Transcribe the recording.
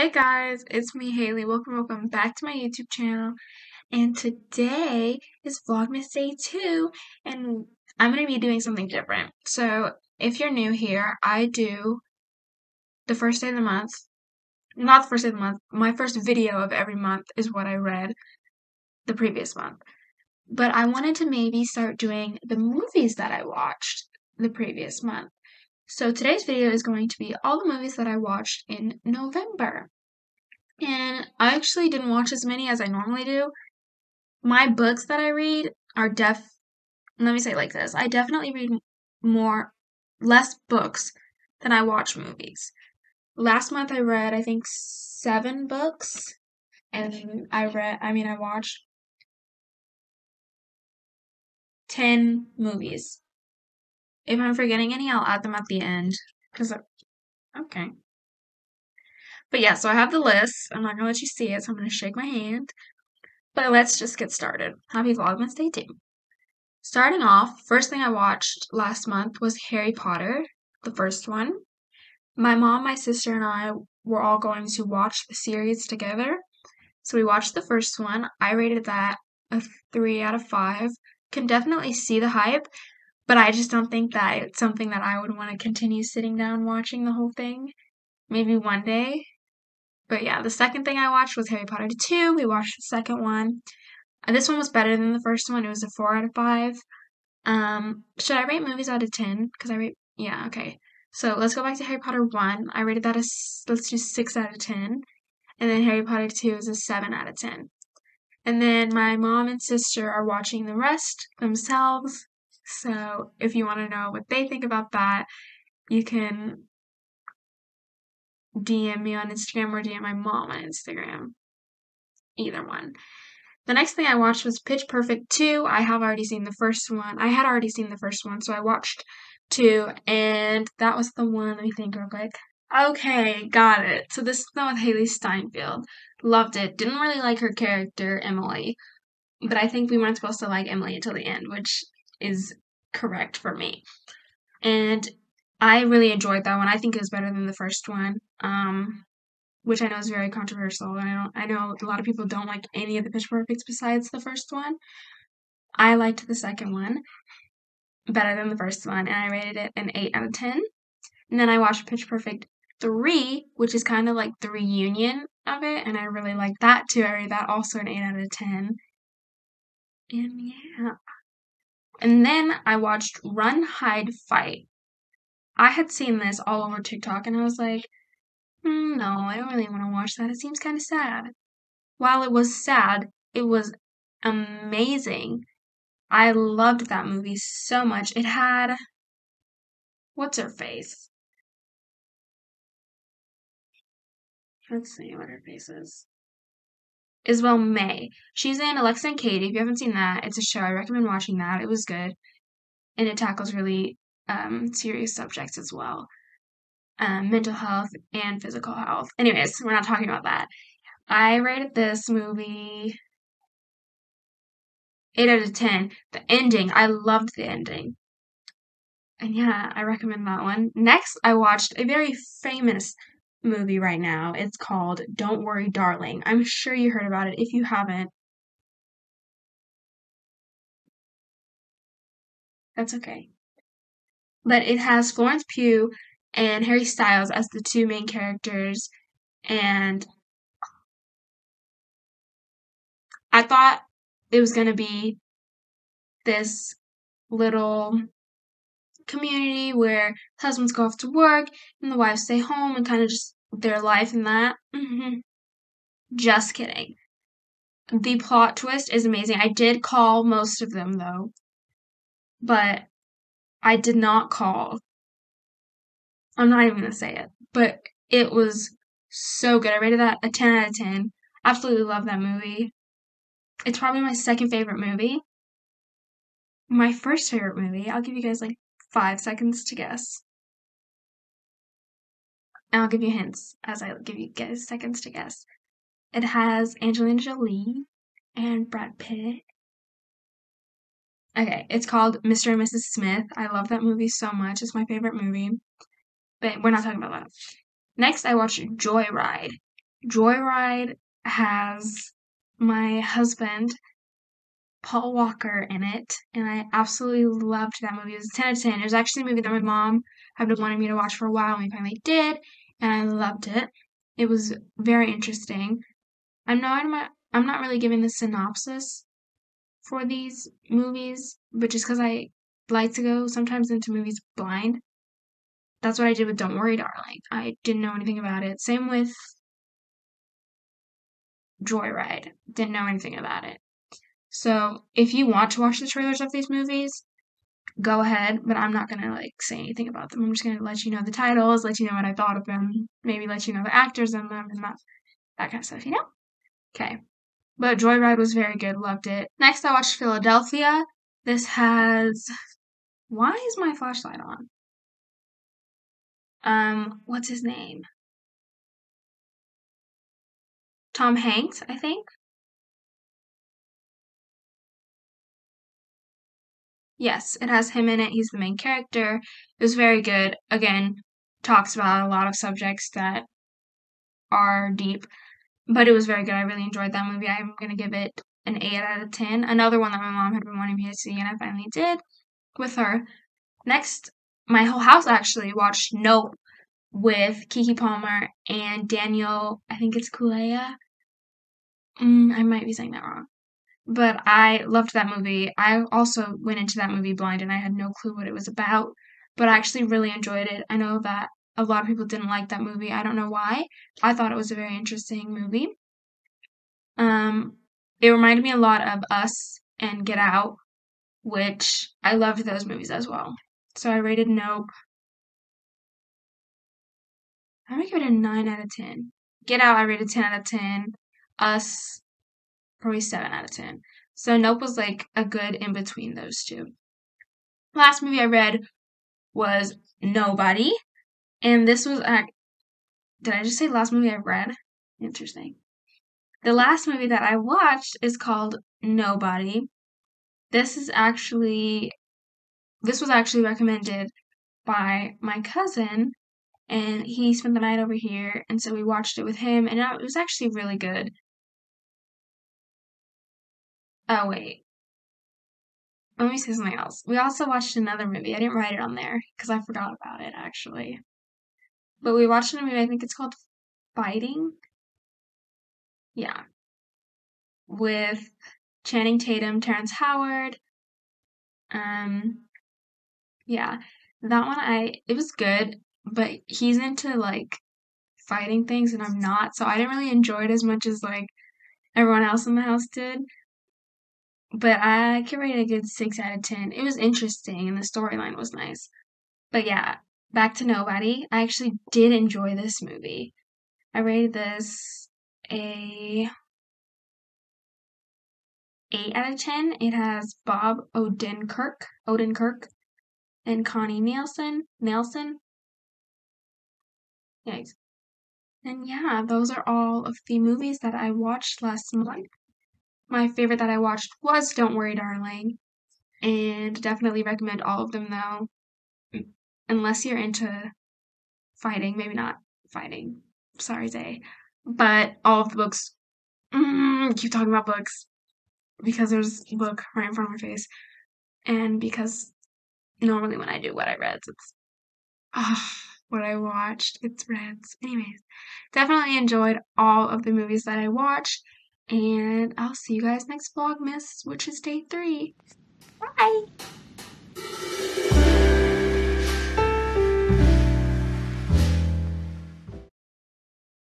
Hey guys, it's me Haley. Welcome back to my YouTube channel. And today is Vlogmas Day 2, and I'm going to be doing something different. So, if you're new here, I do the first day of the month. Not the first day of the month. My first video of every month is what I read the previous month. But I wanted to maybe start doing the movies that I watched the previous month. So, today's video is going to be all the movies that I watched in November. And I actually didn't watch as many as I normally do. My books that I read are let me say it like this. I definitely read less books than I watch movies. Last month I read, I think, 7 books. And I watched 10 movies. If I'm forgetting any, I'll add them at the end. Okay. But yeah, so I have the list. I'm not gonna let you see it, so I'm gonna shake my hand. But let's just get started. Happy Vlogmas Day 2. Starting off, first thing I watched last month was Harry Potter, the first one. My mom, my sister, and I were all going to watch the series together. So we watched the first one. I rated that a 3 out of 5. Can definitely see the hype, but I just don't think that it's something that I would want to continue sitting down watching the whole thing. Maybe one day. But yeah, the second thing I watched was Harry Potter 2. We watched the second one. And this one was better than the first one. It was a 4 out of 5. Should I rate movies out of 10? Yeah, okay. So let's go back to Harry Potter 1. I rated that as, let's do 6 out of 10. And then Harry Potter 2 is a 7 out of 10. And then my mom and sister are watching the rest themselves. So if you want to know what they think about that, you can DM me on Instagram or DM my mom on Instagram. Either one. The next thing I watched was Pitch Perfect 2. I had already seen the first one, so I watched 2, and that was the one. Let me think real quick. Okay, got it. So this is the one with Haley Steinfeld. Loved it. Didn't really like her character, Emily, but I think we weren't supposed to like Emily until the end, which is correct for me. And I really enjoyed that one. I think it was better than the first one. Which I know is very controversial, and I know a lot of people don't like any of the Pitch Perfects besides the first one. I liked the second one better than the first one, and I rated it an 8 out of 10. And then I watched Pitch Perfect 3, which is kind of like the reunion of it, and I really liked that too. I rated that also an 8 out of 10. And yeah. And then I watched Run, Hide, Fight. I had seen this all over TikTok, and I was like, no, I don't really want to watch that. It seems kind of sad. While it was sad, it was amazing. I loved that movie so much. It had, what's her face? Let's see what her face is. Isabel May. She's in Alexa and Katie. If you haven't seen that, it's a show. I recommend watching that. It was good. And it tackles really serious subjects as well. Mental health and physical health. Anyways, we're not talking about that. I rated this movie 8 out of 10. The ending, I loved the ending. And yeah, I recommend that one. Next, I watched a very famous movie right now. It's called Don't Worry, Darling. I'm sure you heard about it. If you haven't, that's okay. But it has Florence Pugh and Harry Styles as the two main characters. And I thought it was going to be this little community where husbands go off to work and the wives stay home and kind of just their life and that. Just kidding. The plot twist is amazing. I did call most of them though, but I did not call. I'm not even gonna say it, but it was so good. I rated that a 10 out of 10. Absolutely love that movie. It's probably my second favorite movie. My first favorite movie, I'll give you guys like 5 seconds to guess. And I'll give you hints as I give you guys seconds to guess. It has Angelina Jolie and Brad Pitt. Okay, it's called Mr. and Mrs. Smith. I love that movie so much. It's my favorite movie. But we're not talking about that. Next, I watched Joyride. Joyride has my husband, Paul Walker, in it, and I absolutely loved that movie. It was a 10 out of 10. It was actually a movie that my mom had been wanting me to watch for a while, and we finally did, and I loved it. It was very interesting. I'm not really giving the synopsis for these movies, but just because I like to go sometimes into movies blind. That's what I did with Don't Worry, Darling. I didn't know anything about it. Same with Joyride. Didn't know anything about it. So if you want to watch the trailers of these movies, go ahead, but I'm not gonna like say anything about them. I'm just gonna let you know the titles, let you know what I thought of them, maybe let you know the actors in them and that kind of stuff, you know? Okay. But Joyride was very good, loved it. Next I watched Philadelphia. This has why is my flashlight on? What's his name? Tom Hanks, I think. Yes, it has him in it. He's the main character. It was very good. Again, talks about a lot of subjects that are deep, but it was very good. I really enjoyed that movie. I'm gonna give it an 8 out of 10. Another one that my mom had been wanting me to see, and I finally did with her. Next, my whole house actually watched Nope with Kiki Palmer and Daniel, I think it's Kulea. I might be saying that wrong. But I loved that movie. I also went into that movie blind and I had no clue what it was about, but I actually really enjoyed it. I know that a lot of people didn't like that movie. I don't know why. I thought it was a very interesting movie. Um, it reminded me a lot of Us and Get Out, which I loved those movies as well. So I rated Nope. I'm gonna give it a 9 out of 10. Get Out, I rated 10 out of 10. Us, probably 7 out of 10. So Nope was like a good in between those two. Last movie I read was Nobody, and this was did I just say last movie I read? Interesting. The last movie that I watched is called Nobody. This is actually this was actually recommended by my cousin, and he spent the night over here, and so we watched it with him, and it was actually really good. Oh wait, let me say something else. We also watched another movie. I didn't write it on there because I forgot about it actually. But we watched a movie. I think it's called Fighting. Yeah, with Channing Tatum, Terrence Howard. Um, yeah, that one it was good, but he's into like fighting things and I'm not, so I didn't really enjoy it as much as like everyone else in the house did. But I could rate it a good 6 out of 10. It was interesting and the storyline was nice. But yeah, back to Nobody. I actually did enjoy this movie. I rated this a 8 out of 10. It has Bob Odenkirk, and Connie Nielsen. Yikes. And yeah, those are all of the movies that I watched last month. My favorite that I watched was Don't Worry, Darling, and definitely recommend all of them though, unless you're into fighting, maybe not fighting. Sorry, Zay. But all of the books, keep talking about books because there's a book right in front of my face, and because normally when I do what I read, it's what I watched. It's Reds. Anyways, definitely enjoyed all of the movies that I watched, and I'll see you guys next Vlogmas, which is day 3. Bye!